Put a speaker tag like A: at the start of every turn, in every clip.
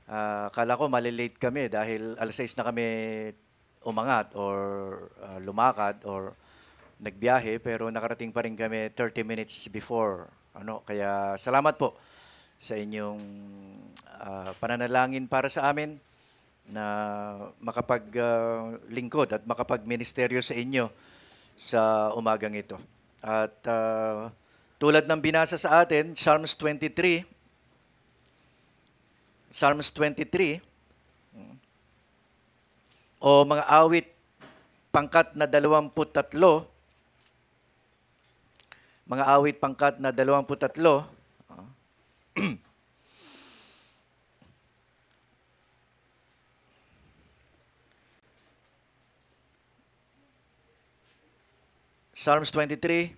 A: Akala ko malilate kami dahil alas 6 na kami umangat or lumakad or nagbiyahe pero nakarating pa rin kami 30 minutes before. Kaya salamat po sa inyong pananalangin para sa amin na makapaglingkod at makapagministeryo sa inyo sa umagang ito. At tulad ng binasa sa atin, Psalms 23, o mga awit pangkat na 23, mga awit pangkat na 23, Psalms 23,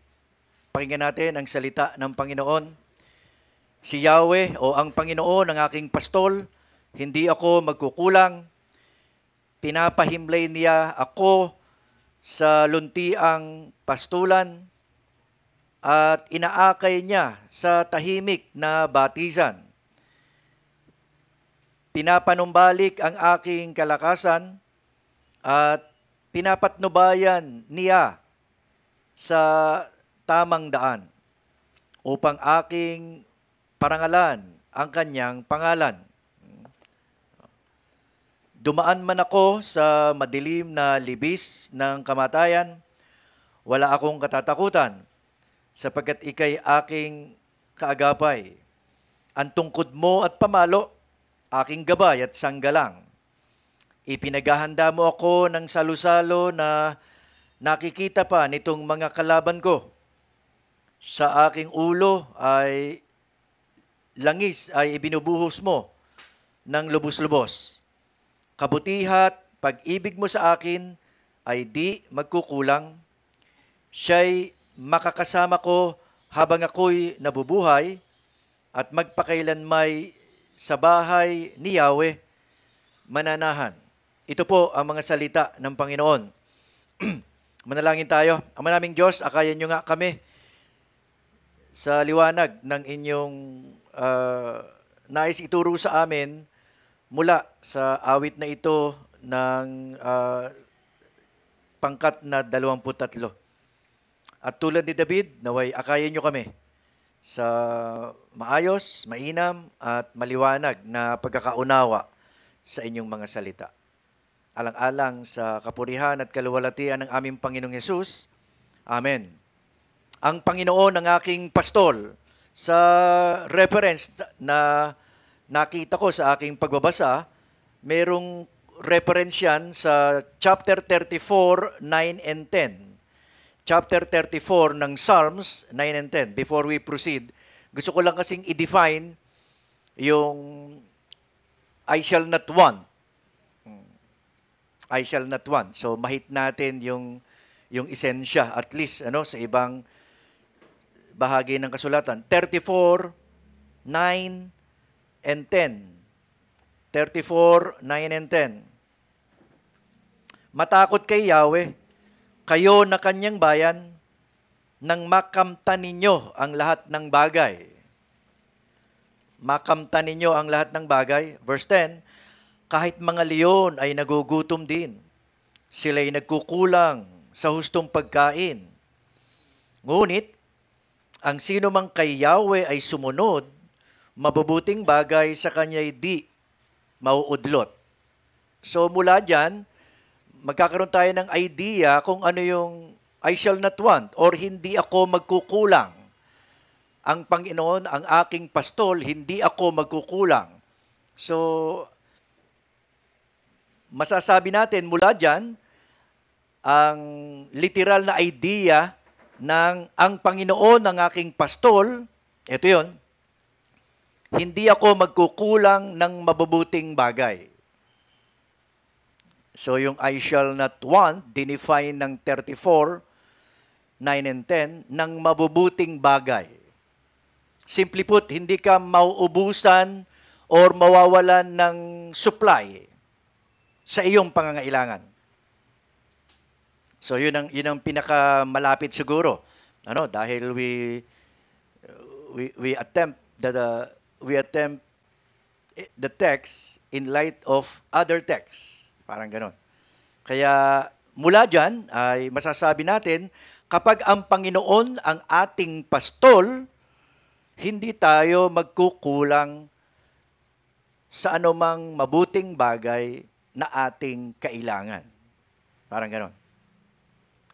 A: pakinggan natin ang salita ng Panginoon. Si Yahweh o ang Panginoon ang aking pastol, hindi ako magkukulang. Pinapahimlay niya ako sa luntiang pastulan at inaakay niya sa tahimik na batisan. Pinapanumbalik ang aking kalakasan at pinapatnubayan niya sa tamang daan upang aking parangalan ang kanyang pangalan. Dumaan man ako sa madilim na libis ng kamatayan, wala akong katatakutan, sapagkat ika'y aking kaagapay. Ang tungkod mo at pamalo, aking gabay at sanggalang. Ipinaghahanda mo ako ng salusalo na nakikita pa nitong mga kalaban ko. Sa aking ulo ay langis ay ibinubuhos mo ng lubos-lubos. Kabutihat, pag-ibig mo sa akin ay di magkukulang. Siya'y makakasama ko habang ako'y nabubuhay at magpakailanmay sa bahay ni Yahweh mananahan. Ito po ang mga salita ng Panginoon. Manalangin tayo. Ama naming Diyos, akayan nyo nga kami sa liwanag ng inyong nais ituro sa amin mula sa awit na ito ng pangkat na 23. At tulad ni David, naway akayin nyo kami sa maayos, mainam at maliwanag na pagkakaunawa sa inyong mga salita. Alang-alang sa kapurihan at kaluwalhatian ng aming Panginoong Hesus. Amen. Ang Panginoon ang aking pastol. Sa reference na nakita ko sa aking pagbabasa, merong reference yan sa chapter 34, 9 and 10. Chapter 34 ng Psalms 9 and 10. Before we proceed, gusto ko lang kasing i-define yung I shall not want. I shall not want. So mahit natin yung esensya at least sa ibang bahagi ng kasulatan. 34, 9 and 10. 34, 9 and 10. Matakot kay Yahweh, kayo na kanyang bayan, nang makamtan ninyo ang lahat ng bagay. Makamtan ninyo ang lahat ng bagay. Verse 10, kahit mga leon ay nagugutom din. Sila'y nagkukulang sa hustong pagkain. Ngunit, ang sino mang kay Yahweh ay sumunod, mabubuting bagay sa kanya'y di mauudlot. So mula dyan, magkakaroon tayo ng idea kung ano yung I shall not want or hindi ako magkukulang. Ang Panginoon, ang aking pastol, hindi ako magkukulang. So, masasabi natin mula dyan, ang literal na idea ng ang Panginoon ang aking pastol, ito yon, hindi ako magkukulang ng mabubuting bagay. So yung I shall not want, dinefine ng 34, 9 and 10, ng mabubuting bagay. Simply put, hindi ka mauubusan or mawawalan ng supply sa iyong pangangailangan. So yun ang pinakamalapit siguro. Dahil we attempt the text in light of other texts. Parang ganon. Kaya mula dyan ay masasabi natin, kapag ang Panginoon ang ating pastol, hindi tayo magkukulang sa anumang mabuting bagay na ating kailangan. Parang ganon.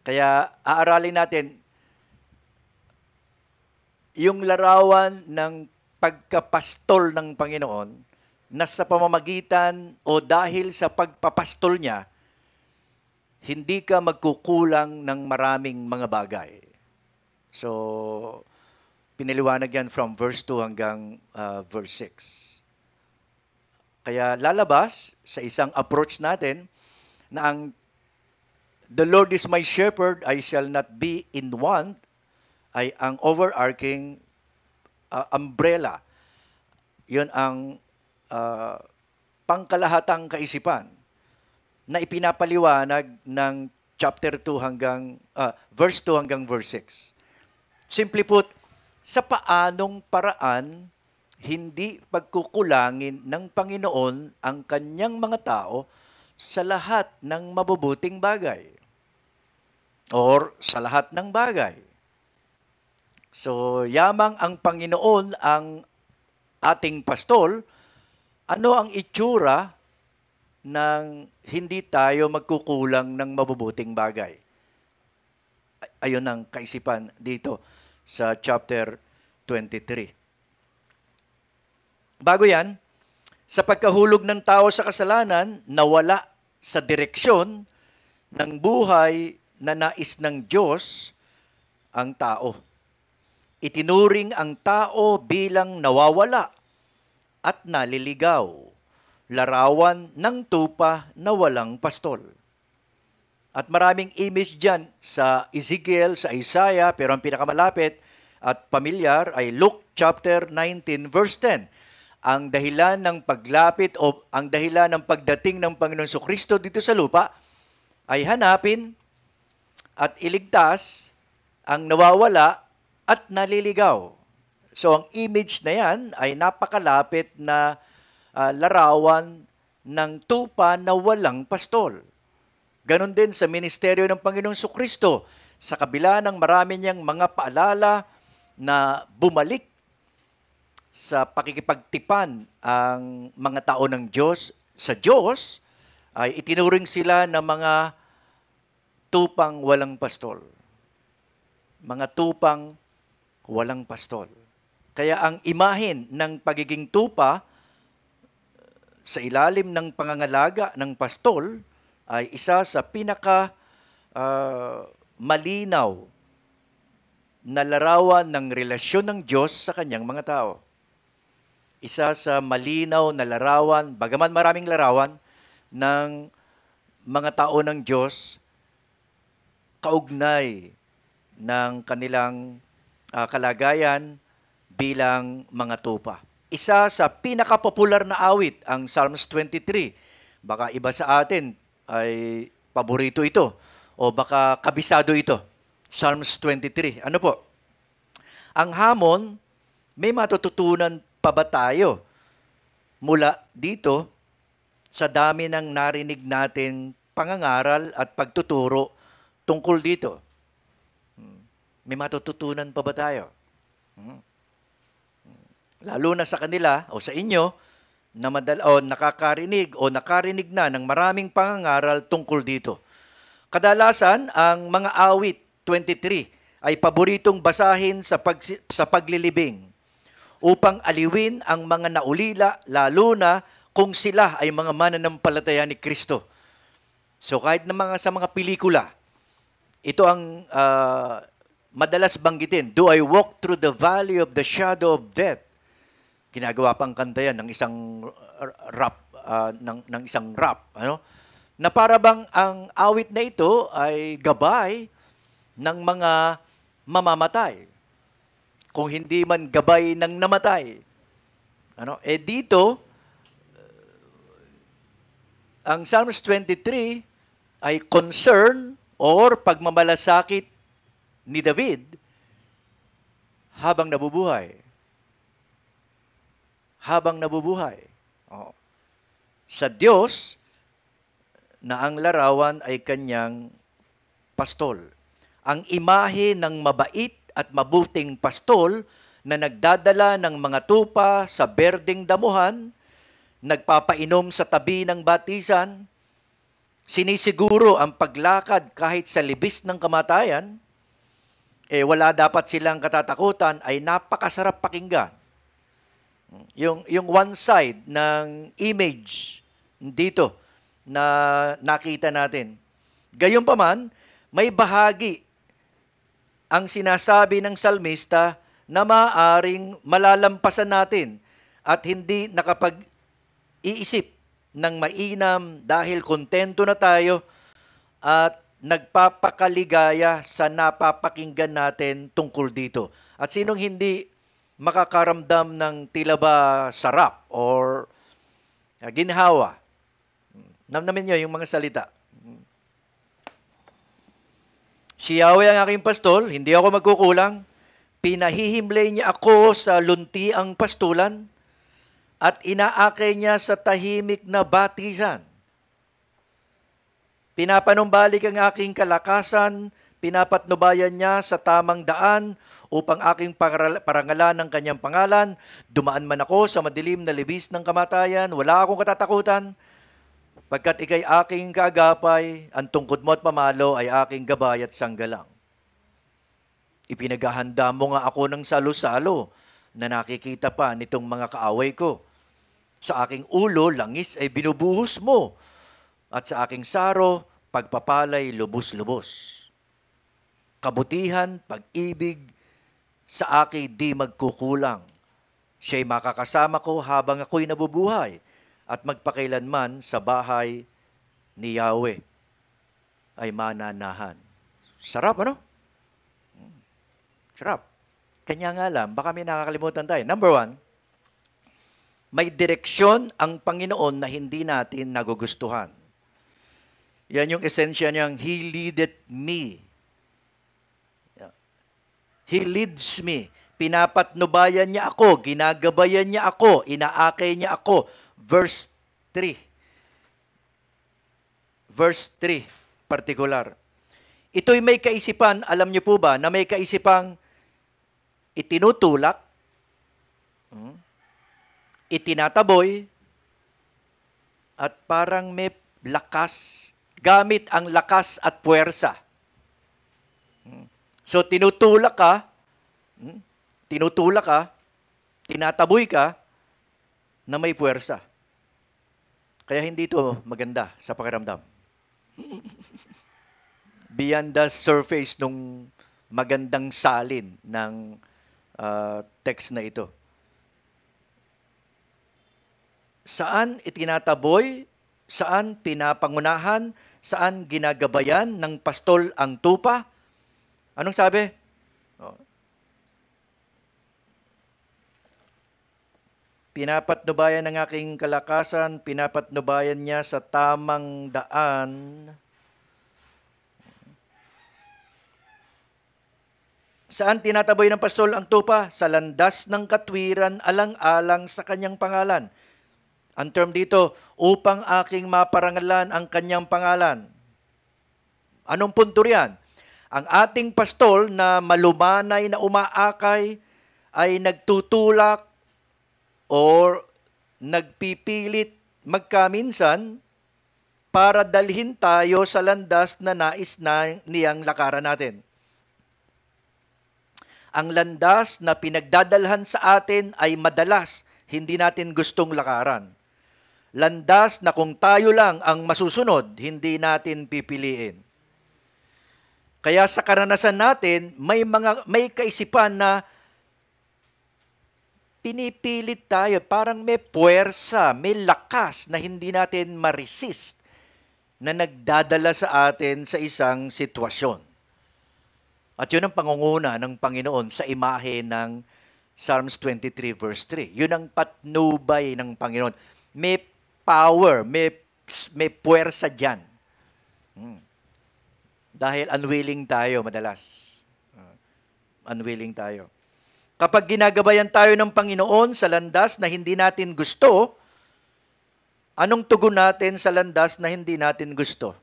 A: Kaya aaralin natin yung larawan ng pagkapastol ng Panginoon na sa pamamagitan o dahil sa pagpapastol niya, hindi ka magkukulang ng maraming mga bagay. So, pinaliwanag yan from verse 2 hanggang verse 6. Kaya lalabas sa isang approach natin na ang the Lord is my shepherd, I shall not be in want, ay ang overarching umbrella. Yun ang pangkalahatang kaisipan na ipinapaliwanag ng chapter 2 hanggang verse 2 hanggang verse 6. Simply put, sa paanong paraan hindi pagkukulangin ng Panginoon ang kanyang mga tao sa lahat ng mabubuting bagay or sa lahat ng bagay. So, yamang ang Panginoon ang ating pastol, ano ang itsura ng hindi tayo magkukulang ng mabubuting bagay? Ayun ang kaisipan dito sa chapter 23. Bago yan, sa pagkahulog ng tao sa kasalanan, nawala sa direksyon ng buhay na nais ng Diyos ang tao. Itinuring ang tao bilang nawawala at naliligaw, larawan ng tupa na walang pastol. At maraming image dyan sa Ezekiel, sa Isaiah, pero ang pinakamalapit at pamilyar ay Luke chapter 19 verse 10. Ang dahilan ng paglapit o ang dahilan ng pagdating ng Panginoon Jesucristo dito sa lupa ay hanapin at iligtas ang nawawala at naliligaw. So ang image na yan ay napakalapit na larawan ng tupa na walang pastol. Ganon din sa ministeryo ng Panginoong Jesucristo, sa kabila ng marami niyang mga paalala na bumalik sa pakikipagtipan ang mga tao ng Diyos sa Diyos, ay itinuring sila na mga tupang walang pastol. Mga tupang walang pastol. Kaya ang imahen ng pagiging tupa sa ilalim ng pangangalaga ng pastol ay isa sa pinaka malinaw na larawan ng relasyon ng Diyos sa kanyang mga tao. Isa sa malinaw na larawan, bagaman maraming larawan, ng mga tao ng Diyos kaugnay ng kanilang kalagayan bilang mga tupa. Isa sa pinakapopular na awit, ang Psalms 23. Baka iba sa atin ay paborito ito o baka kabisado ito. Psalms 23. Ano po? Ang hamon, may matututunan pa ba tayo mula dito sa dami ng narinig natin pangangaral at pagtuturo tungkol dito? May matututunan pa ba tayo? Lalo na sa kanila o sa inyo na nakakarinig o nakarinig na ng maraming pangangaral tungkol dito. Kadalasan, ang mga awit 23 ay paboritong basahin sa paglilibing upang aliwin ang mga naulila, lalo na kung sila ay mga mananampalataya ni Kristo. So kahit sa mga pelikula, ito ang madalas banggitin. Do I walk through the valley of the shadow of death? Ginagawa pang kanta yan ng isang rap, ng isang rap, ano? Na para bang ang awit na ito ay gabay ng mga mamamatay. Kung hindi man gabay ng namatay. Ano? Dito, ang Psalms 23 ay concern or pagmamalasakit ni David habang nabubuhay. Habang nabubuhay. Oh. Sa Diyos na ang larawan ay kanyang pastol. Ang imahe ng mabait at mabuting pastol na nagdadala ng mga tupa sa berdeng damuhan, nagpapainom sa tabi ng batisan, sinisiguro ang paglakad kahit sa libis ng kamatayan, wala dapat silang katatakutan, ay napakasarap pakinggan. Yung one side ng image dito na nakita natin. Gayunpaman, may bahagi ang sinasabi ng salmista na maaaring malalampasan natin at hindi nakapag-iisip ng mainam dahil kontento na tayo at nagpapakaligaya sa napapakinggan natin tungkol dito. At sinong hindi makakaramdam ng tila ba sarap or ginhawa? Namnamin niyo yung mga salita. Si Yahweh ang aking pastol, hindi ako magkukulang. Pinahihimlay niya ako sa luntiang pastulan at inaakay niya sa tahimik na batisan. Pinapanumbalik ang aking kalakasan, pinapatnubayan niya sa tamang daan upang aking parangalan ng kanyang pangalan. Dumaan man ako sa madilim na libis ng kamatayan, wala akong katatakutan. Pagkat ikay aking kaagapay, ang tungkod mo at pamalo ay aking gabay at sanggalang. Ipinaghahanda mo nga ako ng salo-salo na nakikita pa nitong mga kaaway ko. Sa aking ulo, langis ay binubuhos mo, at sa aking saro, pagpapalay lubos-lubos. Kabutihan, pag-ibig, sa akin di magkukulang. Siya'y makakasama ko habang ako'y nabubuhay at magpakailanman sa bahay ni Yahweh ay mananahan. Sarap, ano? Sarap. Kanya nga lang, baka may nakakalimutan tayo. Number 1, may direksyon ang Panginoon na hindi natin nagugustuhan. Yan yung esensya niyang, He leadeth me. He leads me. Pinapatnubayan niya ako, ginagabayan niya ako, inaakay niya ako. Verse 3. Verse 3, particular. Ito'y may kaisipan, alam niyo po ba, na may kaisipang itinutulak, itinataboy, at parang may lakas, gamit ang lakas at puwersa. So, tinutulak ka, tinataboy ka, na may puwersa. Kaya hindi ito maganda sa pakiramdam. Beyond the surface nung magandang salin ng text na ito. Saan itinataboy, saan pinapangunahan, saan ginagabayan ng pastol ang tupa? Anong sabi? Pinapatnubayan ng aking kalakasan, pinapatnubayan niya sa tamang daan. Saan tinataboy ng pastol ang tupa? Sa landas ng katwiran, alang-alang sa kanyang pangalan. Ang term dito, upang aking maparangalan ang kanyang pangalan. Anong punto riyan? Ang ating pastol na malumanay na umaakay ay nagtutulak or nagpipilit magkaminsan para dalhin tayo sa landas na nais na niyang lakaran natin. Ang landas na pinagdadalhan sa atin ay madalas hindi natin gustong lakaran. Landas na kung tayo lang ang masusunod, hindi natin pipiliin. Kaya sa karanasan natin, may kaisipan na pinipilit tayo, parang may puwersa, may lakas na hindi natin ma-resist na nagdadala sa atin sa isang sitwasyon. At yun ang pangunguna ng Panginoon sa imahe ng Psalms 23 verse 3. Yun ang patnubay ng Panginoon. May power, may puwersa dyan. Dahil unwilling tayo madalas. Unwilling tayo. Kapag ginagabayan tayo ng Panginoon sa landas na hindi natin gusto, Anong tugon natin sa landas na hindi natin gusto?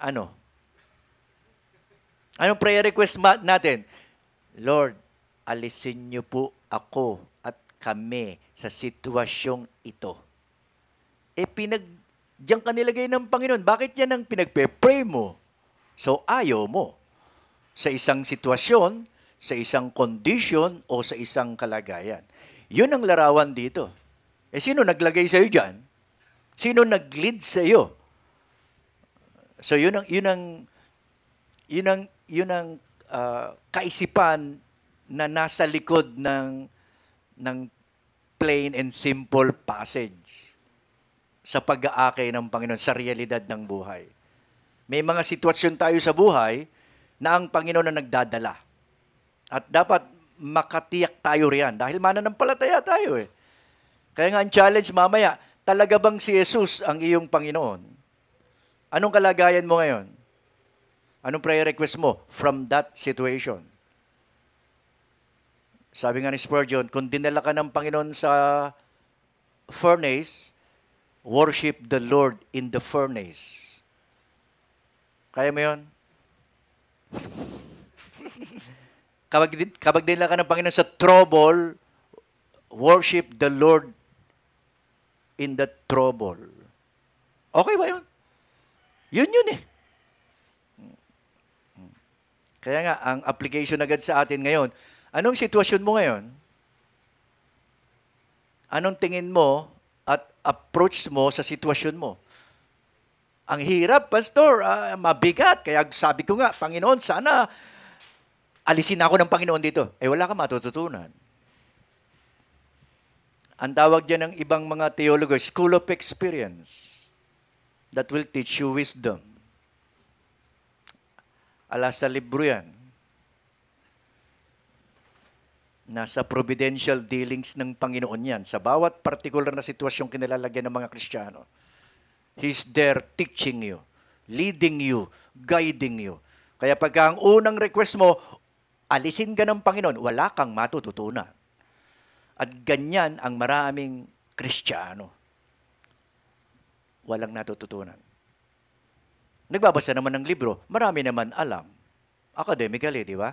A: Ano? Anong prayer request natin? Lord, alisin niyo po ako at kami sa sitwasyong ito. Diyan ka nilagay ng Panginoon. Bakit yan ang pinagpe-pray mo? So, ayaw mo. Sa isang sitwasyon, sa isang condition, o sa isang kalagayan. Yun ang larawan dito. Sino naglagay sa'yo dyan? Sino nag-lead sa'yo? So, yun ang kaisipan na nasa likod ng plain and simple passage sa pag-aakay ng Panginoon sa realidad ng buhay. May mga sitwasyon tayo sa buhay na ang Panginoon na nagdadala. At dapat makatiyak tayo riyan dahil mananampalataya tayo eh. Kaya nga ang challenge mamaya, talaga bang si Jesus ang iyong Panginoon? Anong kalagayan mo ngayon? Anong prayer request mo from that situation? Sabi nga ni Spurgeon, kung dinala ka ng Panginoon sa furnace, worship the Lord in the furnace. Kaya mo yun? Kapag dinala ka ng Panginoon sa trouble, worship the Lord in the trouble. Okay ba yun? Yun eh. Kaya nga, ang application agad sa atin ngayon, anong sitwasyon mo ngayon? Anong tingin mo at approach mo sa sitwasyon mo? Ang hirap, Pastor, mabigat. Kaya sabi ko nga, Panginoon, sana alisin ako ng Panginoon dito. Wala ka matututunan. Ang tawag dyan ng ibang mga theologo, school of experience that will teach you wisdom. Ala sa libro yan. Nasa providential dealings ng Panginoon yan. Sa bawat particular na sitwasyong kinilalagyan ng mga Kristiyano. He's there teaching you, leading you, guiding you. Kaya pagka ang unang request mo, alisin ka ng Panginoon, wala kang matututunan. At ganyan ang maraming Kristiyano. Walang natututunan. Nagbabasa naman ng libro, marami naman alam. Academically, di ba?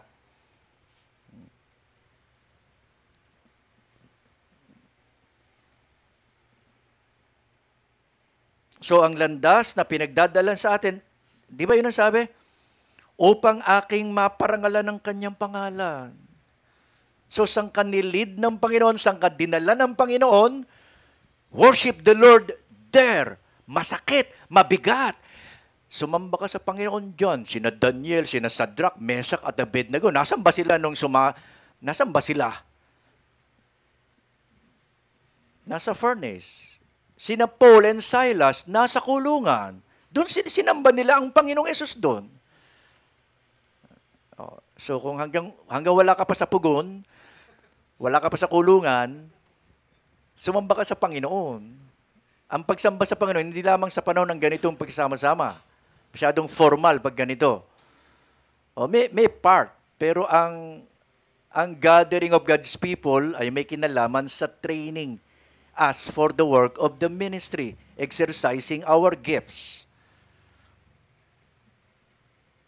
A: So, ang landas na pinagdadalan sa atin, di ba yun ang sabi? Upang aking maparangalan ng kanyang pangalan. So, sang ka nilid ng Panginoon, sang ka dinala ng Panginoon, worship the Lord there. Masakit, mabigat. Sumamba ka sa Panginoon dyan. Sina Daniel, sina Sadrach, Meshach at Abednego. Nasaan ba sila Nasaan ba sila? Nasa furnace. Sina Paul and Silas, nasa kulungan. Doon sinamba nila ang Panginoong Yesus doon. So kung hanggang wala ka pa sa pugon, wala ka pa sa kulungan, sumamba ka sa Panginoon. Ang pagsamba sa Panginoon, hindi lamang sa panahon ng ganitong pagsama-sama. Masyadong formal pag ganito. May part, pero ang gathering of God's people ay may kinalaman sa training us for the work of the ministry, exercising our gifts.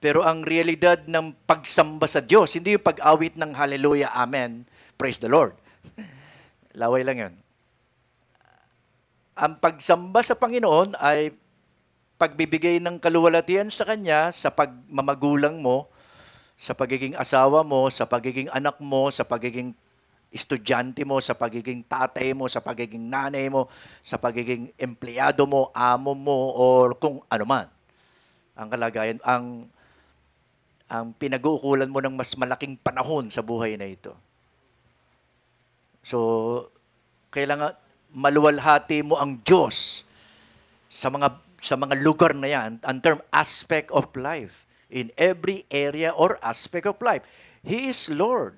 A: Pero ang realidad ng pagsamba sa Diyos, hindi yung pag-awit ng hallelujah, amen, praise the Lord. Laway lang yun. Ang pagsamba sa Panginoon ay pagbibigay ng kaluwalhatian sa Kanya sa pagmamagulang mo, sa pagiging asawa mo, sa pagiging anak mo, sa pagiging estudyante mo, sa pagiging tatay mo, sa pagiging nanay mo, sa pagiging empleyado mo, amo mo, or kung ano man. Ang kalagayan, ang pinag-uukulan mo ng mas malaking panahon sa buhay na ito. So, kailangan maluwalhati mo ang Diyos sa mga lugar na yan, ang term aspect of life, in every area or aspect of life. He is Lord.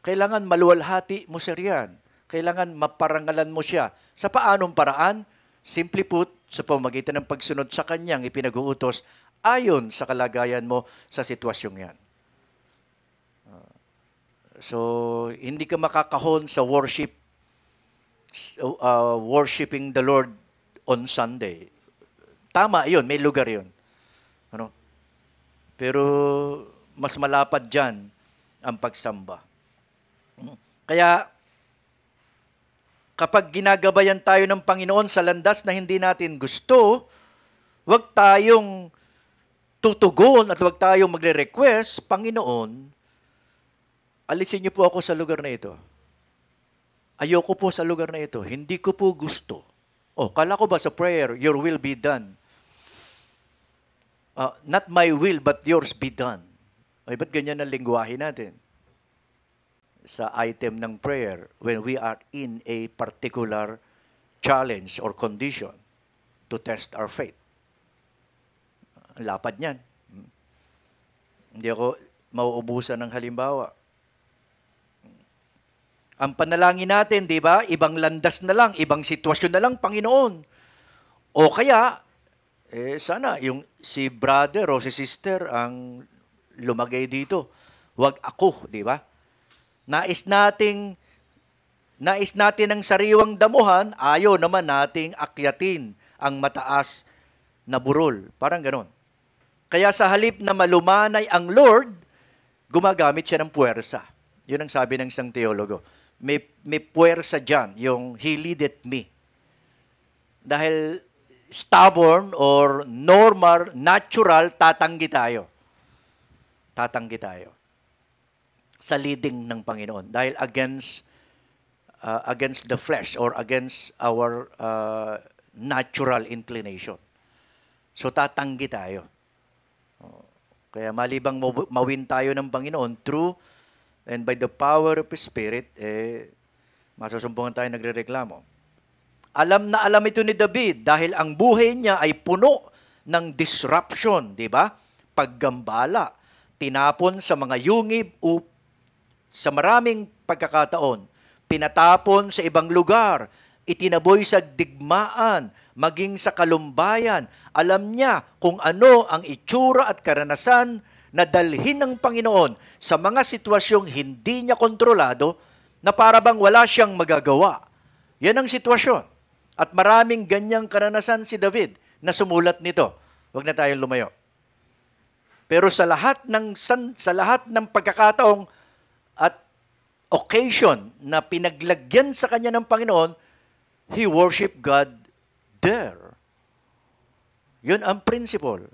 A: Kailangan maluwalhati mo siya riyan. Kailangan maparangalan mo siya. Sa paanong paraan? Simply put, sa pamamagitan ng pagsunod sa Kanyang ipinag-uutos ayon sa kalagayan mo sa sitwasyong yan. So, hindi ka makakahon sa worship worshiping the Lord on Sunday. Tama yun, may lugar yun. Ano? Pero mas malapad dyan ang pagsamba. Kaya kapag ginagabayan tayo ng Panginoon sa landas na hindi natin gusto, huwag tayong tutugon at huwag tayong magre-request, Panginoon, alisin niyo po ako sa lugar na ito. Ayoko po sa lugar na ito. Hindi ko po gusto. Kala ko ba sa prayer, your will be done. Not my will, but yours be done. Ay, ba't ganyan ang lingwahe natin? Sa item ng prayer, when we are in a particular challenge or condition to test our faith. Ang lapad niyan. Hindi ako mauubusan ng halimbawa. Ang panalangin natin, di ba? Ibang landas na lang, ibang sitwasyon na lang, Panginoon. O kaya, sana yung si brother o si sister ang lumagay dito. Huwag ako, di ba? Nais natin ang sariwang damuhan, ayaw naman nating akyatin ang mataas na burol. Parang ganon. Kaya sa halip na malumanay ang Lord, gumagamit siya ng puwersa. Yun ang sabi ng isang teologo. May puwersa dyan, yung He leadeth me. Dahil stubborn or normal, natural, tatanggi tayo. Tatanggi tayo sa leading ng Panginoon. Dahil against the flesh or against our natural inclination. So tatanggi tayo. Kaya malibang mawin tayo ng Panginoon through and by the power of His Spirit, masusumpungan tayo nagrereklamo. Alam na alam ito ni David dahil ang buhay niya ay puno ng disruption, di ba? Paggambala, tinapon sa mga yungib o sa maraming pagkakataon, pinatapon sa ibang lugar, itinaboy sa digmaan, maging sa kalumbayan. Alam niya kung ano ang itsura at karanasan na dalhin ng Panginoon sa mga sitwasyong hindi niya kontrolado na para bang wala siyang magagawa. Yan ang sitwasyon. At maraming ganyang karanasan si David na sumulat nito. Huwag na tayong lumayo. Pero sa lahat ng pagkakataong at occasion na pinaglagyan sa kanya ng Panginoon, he worshiped God there. Yun ang principle.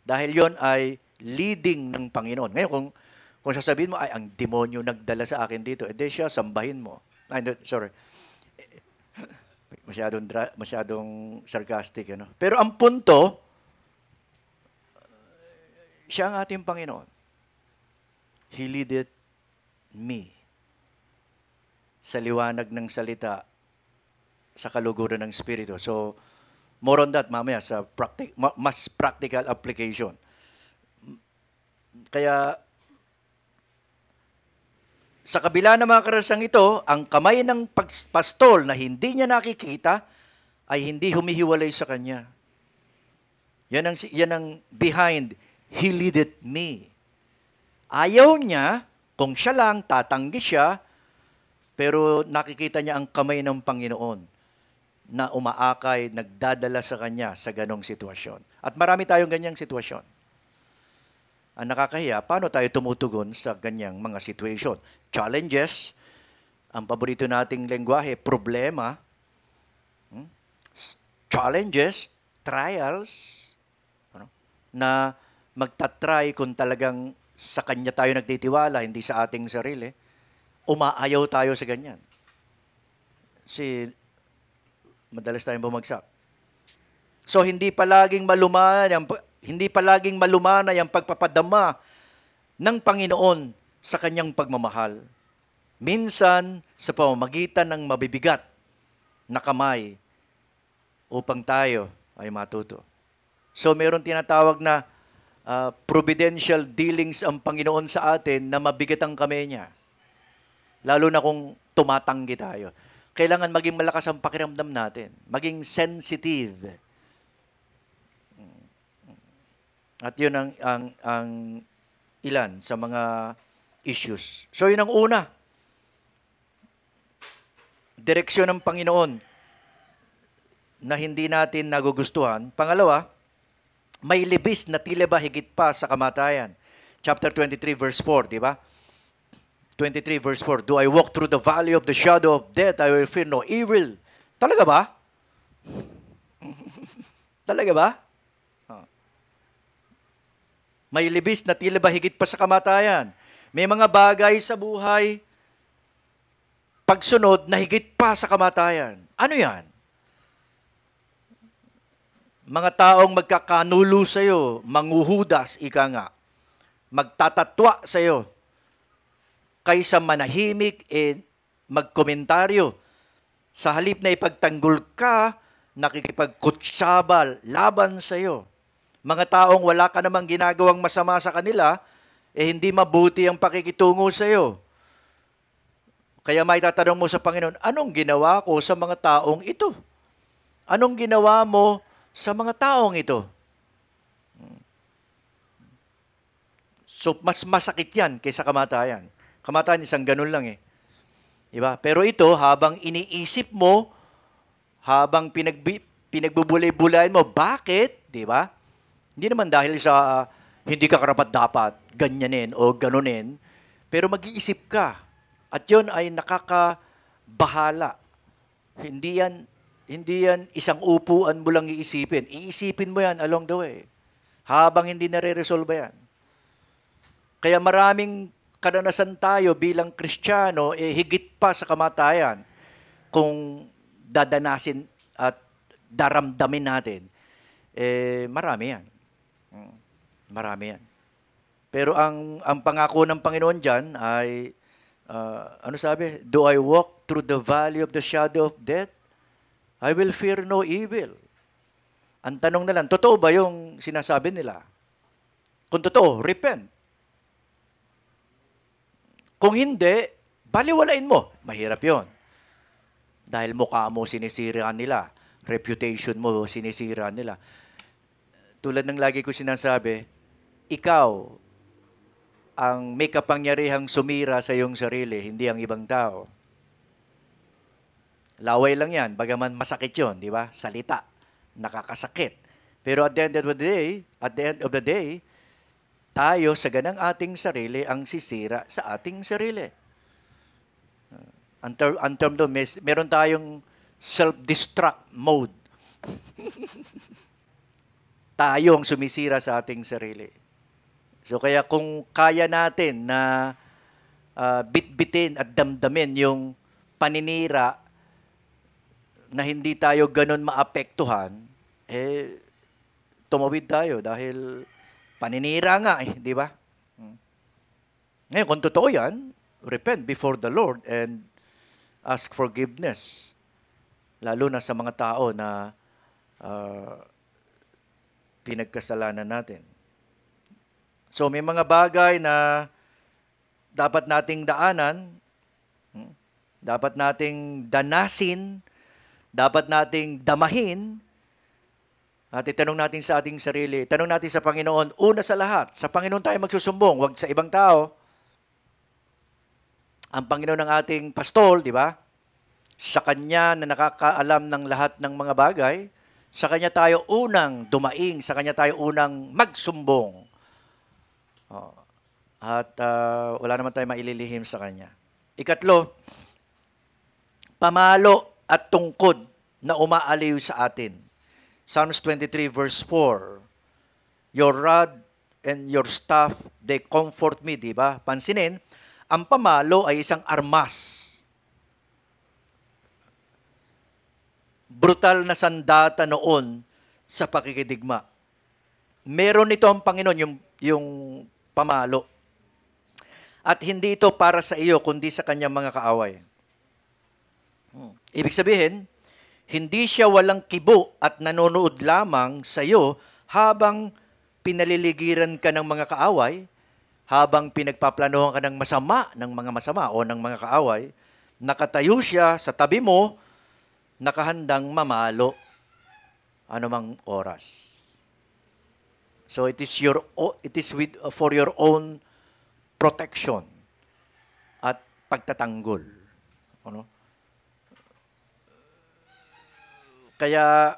A: Dahil yun ay leading ng Panginoon. Ngayon, kung sasabihin mo, ay, ang demonyo nagdala sa akin dito, edi siya, sambahin mo. Ay, sorry. Masyadong sarcastic, ano? Pero ang punto, siya ang ating Panginoon. He leadeth me sa liwanag ng salita, sa kaluguran ng Espiritu. So, more on that mamaya sa mas practical application. Kaya, sa kabila ng mga karanasan ito, ang kamay ng pastol na hindi niya nakikita ay hindi humihiwalay sa kanya. Yan ang behind, He leadeth me. Ayaw niya, kung siya lang, tatanggi siya, pero nakikita niya ang kamay ng Panginoon na umaakay, nagdadala sa kanya sa ganong sitwasyon. At marami tayong ganyang sitwasyon. Ang nakakahiya, paano tayo tumutugon sa ganyang mga situation? Challenges, ang paborito nating lengguwahe, problema, challenges, trials, na magtatry kung talagang sa Kanya tayo nagtitiwala, hindi sa ating sarili. Umaayaw tayo sa ganyan. Madalas tayong bumagsak. So, hindi palaging malumanay ang pagpapadama ng Panginoon sa Kanyang pagmamahal. Minsan, sa pamamagitan ng mabibigat na kamay upang tayo ay matuto. So, meron tinatawag na providential dealings ang Panginoon sa atin na mabigat ang kamay niya. Lalo na kung tumatanggi tayo. Kailangan maging malakas ang pakiramdam natin. Maging sensitive. At yun ang ilan sa mga issues. So, yun ang una. direksyon ng Panginoon na hindi natin nagugustuhan. Pangalawa, may libis na tila ba higit pa sa kamatayan. Chapter 23 verse 4, di ba? 23 verse 4, do I walk through the valley of the shadow of death, I will fear no evil. Talaga ba? Talaga ba? May libis na tila ba higit pa sa kamatayan. May mga bagay sa buhay, pagsunod na higit pa sa kamatayan. Ano yan? Mga taong magkakanulo sa'yo, manghuhudas, ika nga, magtatatwa sa'yo, kaysa manahimik magkomentaryo. Sa halip na ipagtanggol ka, nakikipagkutsabal laban sa'yo. Mga taong wala ka namang ginagawang masama sa kanila, hindi mabuti ang pakikitungo sa'yo. Kaya may tatanong mo sa Panginoon, anong ginawa ko sa mga taong ito? Anong ginawa mo sa mga taong ito? So, mas masakit yan kaysa kamatayan. Kamatayan, isang ganun lang eh. Diba? Pero ito, habang iniisip mo, habang pinagbubulay-bulayan mo, bakit? Diba? Hindi naman dahil sa hindi ka karapat-dapat, ganyanin o ganunin, pero mag-iisip ka. At yun ay nakakabahala. Hindi yan isang upuan mo lang iisipin. Iisipin mo yan along the way. Habang hindi nare-resolve yan. Kaya maraming kadanasan tayo bilang Kristiyano, higit pa sa kamatayan kung dadanasin at daramdamin natin. Marami yan. Marami yan. Pero ang pangako ng Panginoon dyan ay, ano sabi? Do I walk through the valley of the shadow of death? I will fear no evil. Ang tanong na lang, totoo ba yung sinasabi nila? Kung totoo, repent. Kung hindi, baliwalain mo. Mahirap yon. Dahil mukha mo sinisira nila. Reputation mo sinisira nila. Tulad ng lagi ko sinasabi, ikaw ang may kapangyarihang sumira sa iyong sarili, hindi ang ibang tao. Laway lang yan, bagaman masakit yon, di ba? Salita, nakakasakit. Pero at the end of the day, tayo sa ganang ating sarili ang sisira sa ating sarili. Ang term doon, meron tayong self-destruct mode. Tayo ang sumisira sa ating sarili. So kaya kung kaya natin na bitbitin at damdamin yung paninira na hindi tayo ganun maapektuhan, tumawid tayo dahil paninira nga di ba? Ngayon, kung totoo yan, repent before the Lord and ask forgiveness. Lalo na sa mga tao na pinagkasalanan natin. So may mga bagay na dapat nating daanan, dapat nating danasin, dapat nating damahin, at itanong natin sa ating sarili, tanong natin sa Panginoon, una sa lahat, sa Panginoon tayo magsusumbong, wag sa ibang tao. Ang Panginoon ng ating pastol, di ba? Sa Kanya na nakakaalam ng lahat ng mga bagay, sa Kanya tayo unang dumaing, sa Kanya tayo unang magsumbong. At wala naman tayo maililihim sa Kanya. Ikatlo, pamalo at tungkod na umaaliw sa atin. Psalms 23 verse 4, your rod and your staff, they comfort me, di ba? Pansinin, ang pamalo ay isang armas. Brutal na sandata noon sa pakikidigma. Meron ito ang Panginoon, yung pamalo. At hindi ito para sa iyo, kundi sa kanyang mga kaaway. Ibig sabihin, hindi siya walang kibo at nanonood lamang sa iyo habang pinaliligiran ka ng mga kaaway, habang pinagpaplanuhan ka ng mga masama o ng mga kaaway, nakatayo siya sa tabi mo, nakahandang mamalo anumang oras. So it is for your own protection at pagtatanggol. Ano? Kaya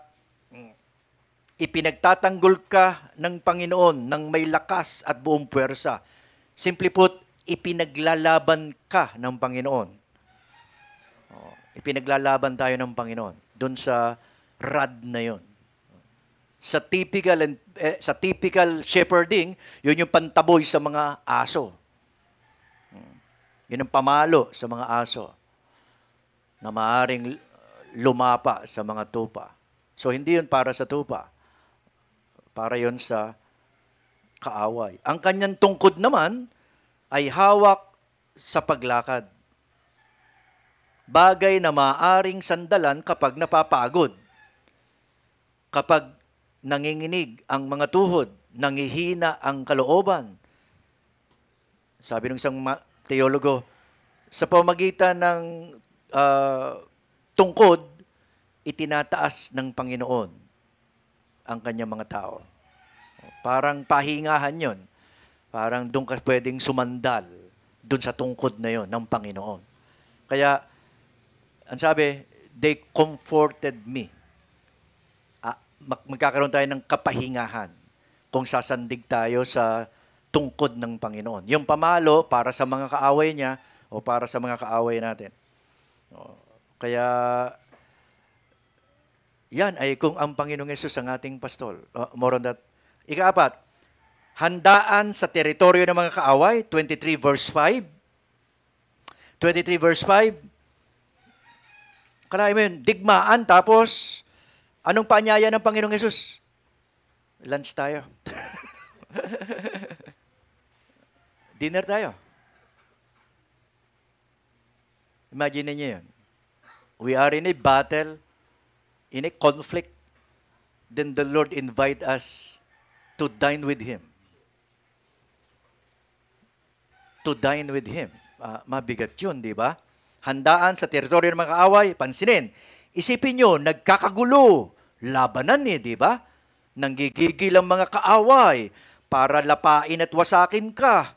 A: ipinagtatanggol ka ng Panginoon ng may lakas at buong puwersa. Simply put, ipinaglalaban ka ng Panginoon. Ipinaglalaban tayo ng Panginoon doon sa rod na yon. Sa typical shepherding, yun yung pantaboy sa mga aso. Yun ang pamalo sa mga aso na maaaring lumapa sa mga tupa. So, hindi yun para sa tupa. Para yun sa kaaway. Ang kanyang tungkod naman ay hawak sa paglakad. Bagay na maaaring sandalan kapag napapagod. Kapag nanginginig ang mga tuhod, nangihina ang kalooban. Sabi ng isang teologo, sa pamagitan ng tungkod, itinataas ng Panginoon ang kanyang mga tao. Parang pahingahan yon. Parang doon ka pwedeng sumandal doon sa tungkod na yon ng Panginoon. Kaya, ang sabi, they comforted me. Magkakaroon tayo ng kapahingahan kung sasandig tayo sa tungkod ng Panginoon. Yung pamalo para sa mga kaaway niya o para sa mga kaaway natin. Kaya, yan ay kung ang Panginoong Yesus ang ating pastol. More on that. Ika-4, handaan sa teritoryo ng mga kaaway, 23 verse 5. 23 verse 5. Kalahin mo yun, digmaan, tapos, anong paanyaya ng Panginoong Yesus? Lunch tayo. Dinner tayo. Imagine niyo yun. We are in a battle, in a conflict, then the Lord invite us to dine with Him. To dine with Him. Mabigat yun, di ba? Handaan sa teritoryo ng mga kaaway, pansinin, isipin nyo, nagkakagulo, labanan di ba? Nanggigigil ang mga kaaway para lapain at wasakin ka.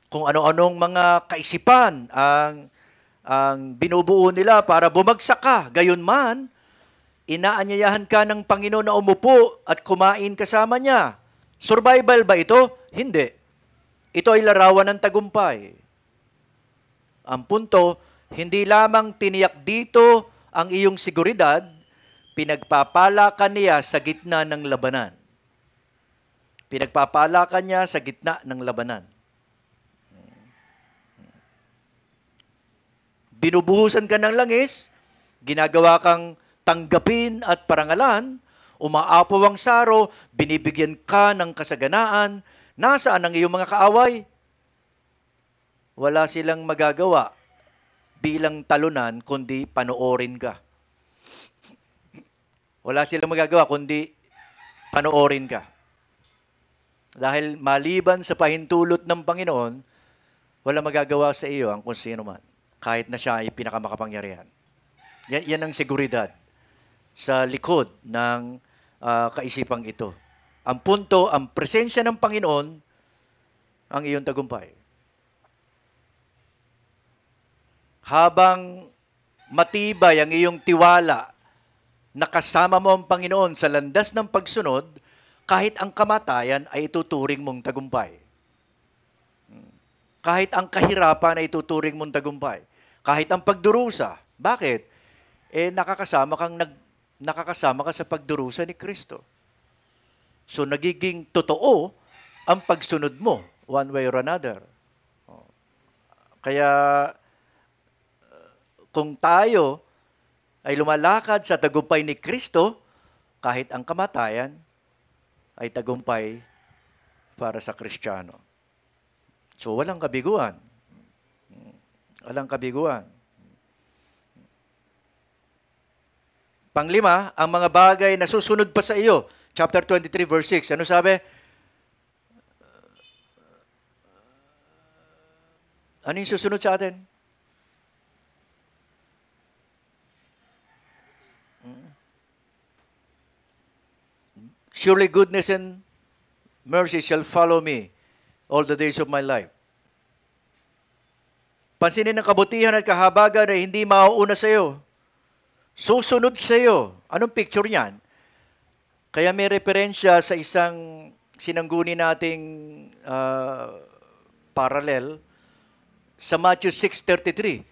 A: Kung ano-anong mga kaisipan ang binubuo nila para bumagsak ka. Gayon man, inaanyayahan ka ng Panginoon na umupo at kumain kasama niya. Survival ba ito? Hindi. Ito ay larawan ng tagumpay. Ang punto, hindi lamang tiniyak dito ang iyong seguridad, pinagpapala ka niya sa gitna ng labanan. Pinagpapala ka niya sa gitna ng labanan. Binubuhusan ka ng langis, ginagawa kang tanggapin at parangalan, umaapaw ang saro, binibigyan ka ng kasaganaan. Nasaan ang iyong mga kaaway? Wala silang magagawa bilang talunan kundi panoorin ka. Wala silang magagawa kundi panoorin ka. Dahil maliban sa pahintulot ng Panginoon, wala magagawa sa iyo ang kung sino man, kahit na siya ay pinakamakapangyarihan. Yan ang seguridad sa likod ng kaisipang ito. Ang punto, ang presensya ng Panginoon, ang iyong tagumpay. Habang matibay ang iyong tiwala, nakasama mo ang Panginoon sa landas ng pagsunod, kahit ang kamatayan ay ituturing mong tagumpay. Kahit ang kahirapan ay ituturing mong tagumpay. Kahit ang pagdurusa. Bakit? Nakakasama ka sa pagdurusa ni Kristo. So, nagiging totoo ang pagsunod mo, one way or another. Kaya, kung tayo ay lumalakad sa tagumpay ni Kristo, kahit ang kamatayan ay tagumpay para sa Kristiyano. So, walang kabiguan. Walang kabiguan. Panglima, ang mga bagay na susunod pa sa iyo. Chapter 23, verse 6. Ano sabi? Ano yung susunod sa atin? Surely goodness and mercy shall follow me all the days of my life. Pansinin ang kabutihan at kahabagan na hindi mauuna sa iyo. susunod sa iyo. Anong picture niyan? Kaya may referensya sa isang sinangguni nating parallel sa Matthew 6:33.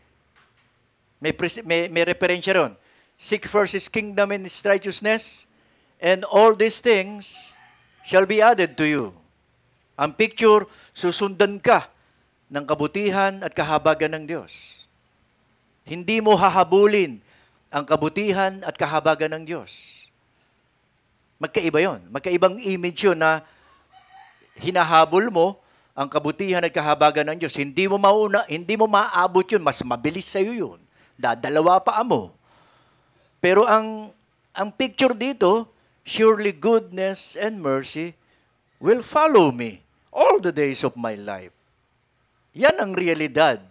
A: May referensya ron. Seek first His kingdom and His righteousness, and all these things shall be added to you. Ang picture, susundan ka ng kabutihan at kahabagan ng Diyos. Hindi mo hahabulin ang kabutihan at kahabagan ng Diyos. Magkaiba yon. Magkaibang image yun na hinahabol mo ang kabutihan at kahabagan ng Diyos. Hindi mo maaabot yun. Mas mabilis sa'yo yun. Dadalawa pa mo. Pero ang picture dito, surely goodness and mercy will follow me all the days of my life. Yan ang realidad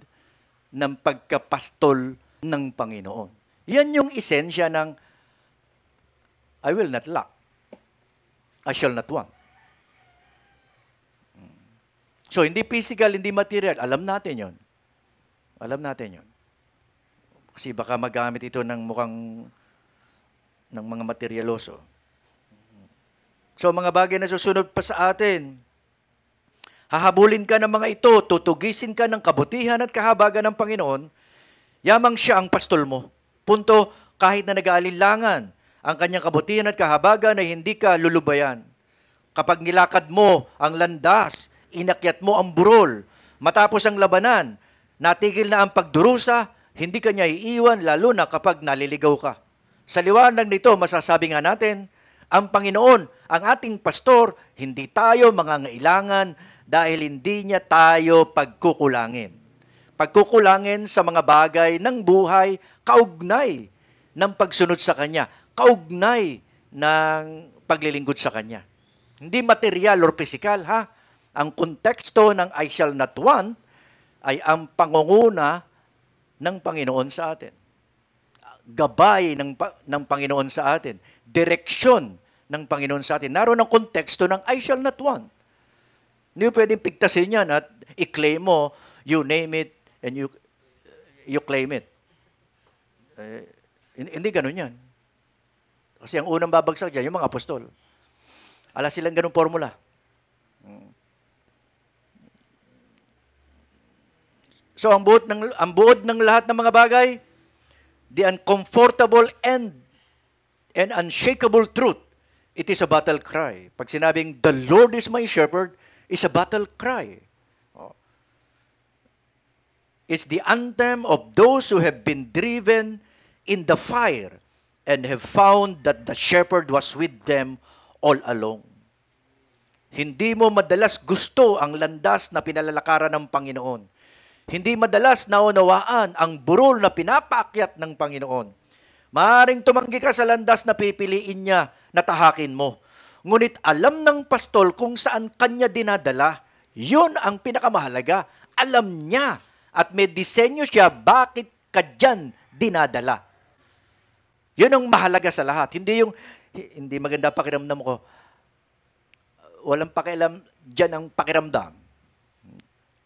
A: ng pagkapastol ng Panginoon. Yan yung esensya ng I will not lack. I shall not want. So, hindi physical, hindi material. Alam natin yon. Alam natin yon. Kasi baka magamit ito ng mga materyaloso. So, mga bagay na susunod pa sa atin, hahabulin ka ng mga ito, tutugisin ka ng kabutihan at kahabagan ng Panginoon, yamang siya ang pastol mo. Punto, kahit na nag-aalinlangan ang kanyang kabutihan at kahabagan ay hindi ka lulubayan. Kapag nilakad mo ang landas, inakyat mo ang burol, matapos ang labanan, natigil na ang pagdurusa, hindi ka niya iiwan, lalo na kapag naliligaw ka. Sa liwanag nito, masasabi nga natin, ang Panginoon, ang ating pastor, hindi tayo mangangailangan dahil hindi niya tayo pagkukulangin. Pagkukulangin sa mga bagay ng buhay, kaugnay ng pagsunod sa Kanya, kaugnay ng paglilingkod sa Kanya. Hindi material or physical, ha? Ang konteksto ng I shall not want ay ang pangunguna ng Panginoon sa atin. Gabay ng Panginoon sa atin. Direksyon ng Panginoon sa atin. Naroon ang konteksto ng I shall not want. Hindi pwedeng pigtasin yan at i-claim mo, you name it, and you claim it. Hindi ganun yan. Kasi ang unang babagsak dyan, yung mga apostol. Ala silang ganung formula. So, ang buod ng lahat ng mga bagay, the uncomfortable and unshakable truth, it is a battle cry. Pag sinabing, the Lord is my shepherd, is a battle cry. It's the anthem of those who have been driven in the fire and have found that the shepherd was with them all along. Hindi mo madalas gusto ang landas na pinalalakaran ng Panginoon. Hindi madalas naunawaan ang burol na pinapaakyat ng Panginoon. Maaaring tumanggi ka sa landas na pipiliin niya na tahakin mo. Ngunit alam ng pastol kung saan kanya dinadala. Yun ang pinakamahalaga. Alam niya at may disenyo siya bakit ka dyan dinadala. Yun ang mahalaga sa lahat. Hindi maganda pakiramdam ko. Walang pakialam dyan ang pakiramdam.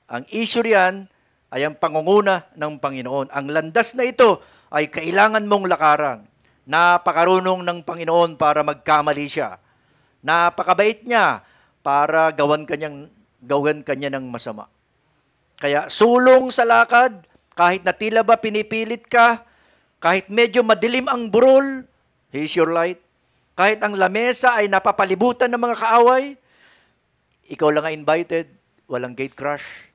A: Ang issue riyan ay ang pangunguna ng Panginoon. Ang landas na ito ay kailangan mong lakaran. Napakarunong ng Panginoon para magkamali siya. Napakabait niya para gawan kanya ng masama. Kaya sulong sa lakad, kahit na tila ba pinipilit ka, kahit medyo madilim ang burol, He is your light. Kahit ang lamesa ay napapalibutan ng mga kaaway, ikaw lang ang invited, walang gate crush.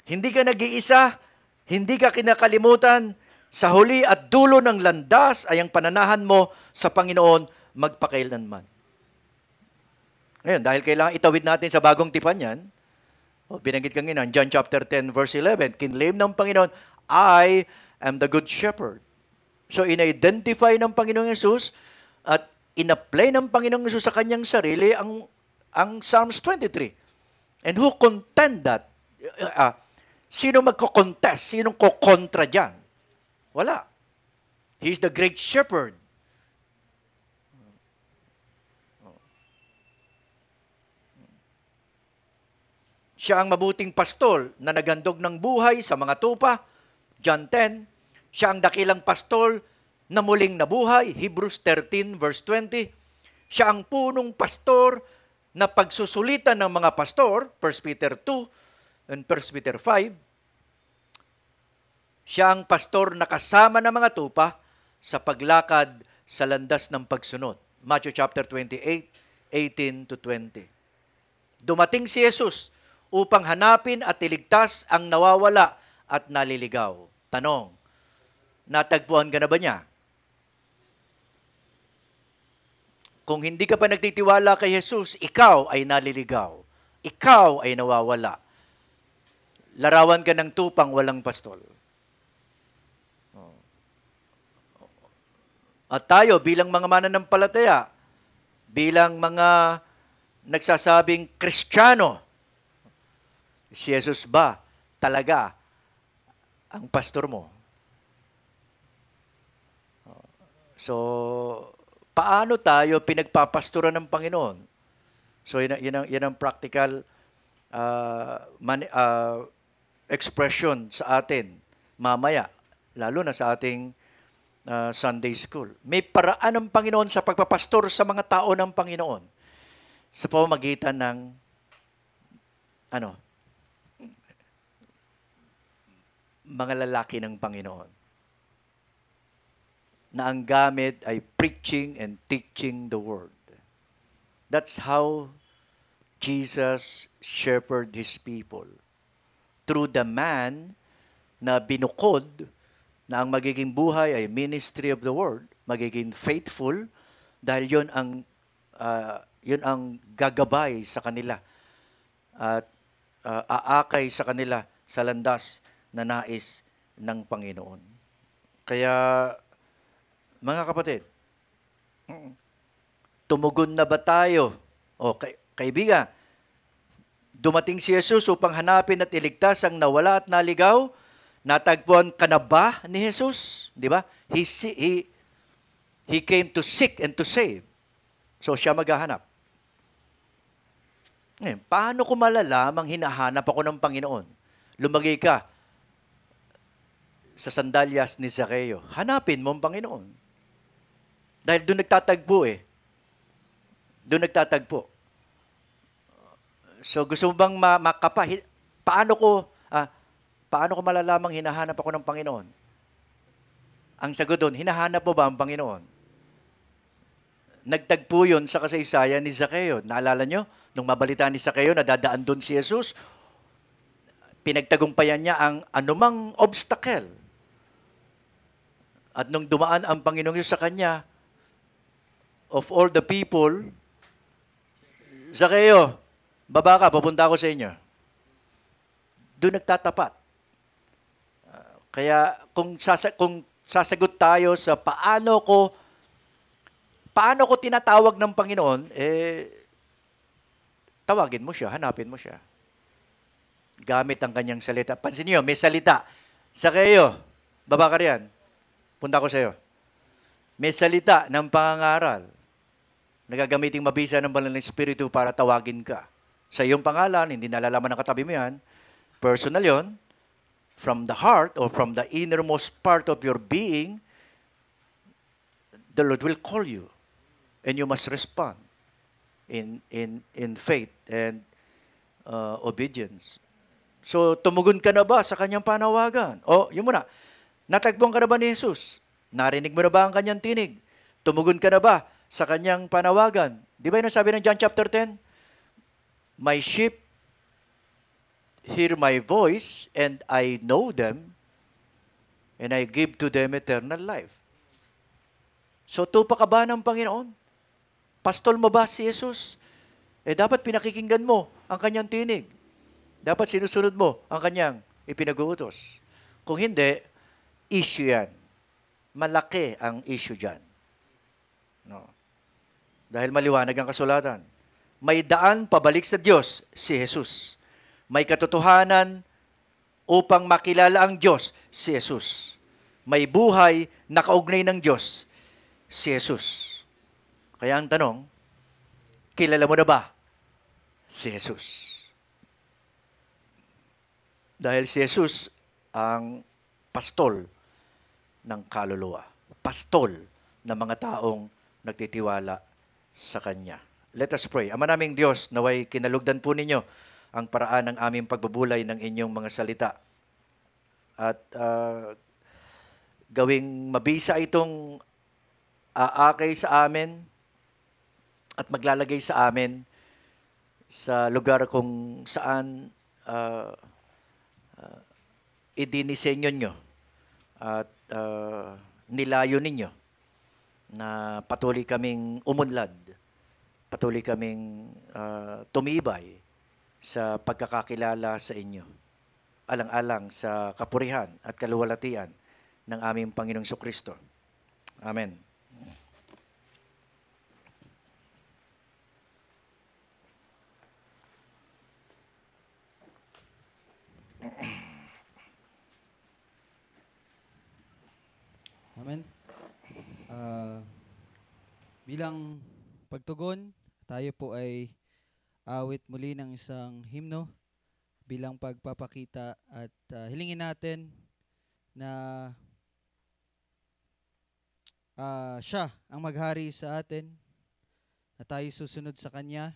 A: Hindi ka nag-iisa, hindi ka kinakalimutan. Sa huli at dulo ng landas ay ang pananahan mo sa Panginoon magpakailanman. Ngayon, dahil kailangan itawid natin sa bagong tipan yan, binanggit kang ina, John chapter 10, verse 11, kinlaim ng Panginoon, I am the good shepherd. So, in-identify ng Panginoong Yesus at in-apply ng Panginoong Yesus sa kanyang sarili ang Psalms 23. And who contend that? Sino magko-contest? Sinong ko-kontra dyan? Wala. He's the great shepherd. Siya ang mabuting pastol na naghandog ng buhay sa mga tupa. John 10. Siya ang dakilang pastol na muling nabuhay, Hebrews 13 verse 20. Siya ang punong pastor na pagsusulitan ng mga pastor, 1 Peter 2 and 1 Peter 5. Siya ang pastor na kasama ng mga tupa sa paglakad sa landas ng pagsunod. Matthew chapter 28, 18 to 20. Dumating si Jesus upang hanapin at iligtas ang nawawala at naliligaw. Tanong, natagpuan ka na ba niya? Kung hindi ka pa nagtitiwala kay Jesus, ikaw ay naliligaw. Ikaw ay nawawala. Larawan ka ng tupang walang pastol. At tayo bilang mga mananampalataya, bilang mga nagsasabing Kristiyano, si Jesus ba talaga ang pastor mo? So, paano tayo pinagpapastoran ng Panginoon? So, yan ang practical expression sa atin mamaya, lalo na sa ating Sunday School. May paraan ng Panginoon sa pagpapastor sa mga tao ng Panginoon sa pamamagitan ng mga lalaki ng Panginoon na ang gamit ay preaching and teaching the Word. That's how Jesus shepherded His people. Through the man na binukod na ang magiging buhay ay ministry of the Word, magiging faithful dahil yun ang gagabay sa kanila at aakay sa kanila sa landas na nais ng Panginoon. Kaya, mga kapatid, tumugon na ba tayo? O kaibigan, dumating si Jesus upang hanapin at iligtas ang nawala at naligaw. Natagpuan ka na ba ni Jesus? Di ba? He came to seek and to save. So, siya maghahanap. Ngayon, paano ko malalamang hinahanap ako ng Panginoon? Lumagay ka sa sandalyas ni Zaccheo. Hanapin mo ang Panginoon. Dahil doon nagtatagpo Doon nagtatagpo. So, gusto mo bang paano ko malalamang hinahanap ako ng Panginoon? Ang sagot doon, hinahanap mo ba ang Panginoon? Nagtagpo yun sa kasaysayan ni Zaccheo. Naalala nyo? Nung mabalitaan ni Zaccheo na dadaan doon si Jesus, pinagtagumpayan niya ang anumang obstacle. At nung dumaan ang Panginoong Diyos sa kanya, of all the people, Zaccheo, baba ka, papunta ako sa inyo. Doon nagtatapat. Kaya kung sasagot tayo sa paano ko tinatawag ng Panginoon, tawagin mo siya, hanapin mo siya. Gamit ang kanyang salita. Pansin niyo, may salita. Zaccheo, baba ka riyan. Punta ko sa iyo. May salita ng pangangaral. Nagagamiting mabisa ng banal na Espiritu para tawagin ka. Sa iyong pangalan, hindi nalalaman ng katabi mo yan. Personal yon. From the heart or from the innermost part of your being, the Lord will call you. And you must respond in faith and obedience. So, tumugon ka na ba sa kanyang panawagan? Yun muna. Natagpuan ka na ba ni Jesus? Narinig mo na ba ang kanyang tinig? Tumugon ka na ba sa kanyang panawagan? Di ba yun ang sabi ng John chapter 10? My sheep hear my voice, and I know them, and I give to them eternal life. So, tupa ka ba ng Panginoon? Pastol mo ba si Jesus? Dapat pinakikinggan mo ang kanyang tinig. Dapat sinusunod mo ang kanyang ipinag-uutos. Kung hindi, issue yan. Malaki ang issue dyan. No. Dahil maliwanag ang kasulatan. May daan pabalik sa Diyos, si Jesus. May katotohanan upang makilala ang Diyos, si Jesus. May buhay na kaugnay ng Diyos, si Jesus. Kaya ang tanong, kilala mo na ba si Jesus? Dahil si Jesus ang pastol ng kaluluwa. pastol ng mga taong nagtitiwala sa Kanya. Let us pray. Ama naming Diyos, naway kinalugdan po ninyo ang paraan ng aming pagbubulay ng inyong mga salita. At gawing mabisa itong aakay sa amin at maglalagay sa amin sa lugar kung saan idinisenyo nyo at nilayo ninyo na patuloy kaming umunlad, patuloy kaming tumibay sa pagkakakilala sa inyo, alang-alang sa kapurihan at kaluwalhatian ng aming Panginoong Kristo. Amen.
B: Amen. Bilang pagtugon, tayo po ay awit muli ng isang himno bilang pagpapakita at hilingin natin na siya ang maghari sa atin, na tayo susunod sa Kanya.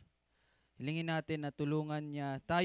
B: Hilingin natin na tulungan niya tayo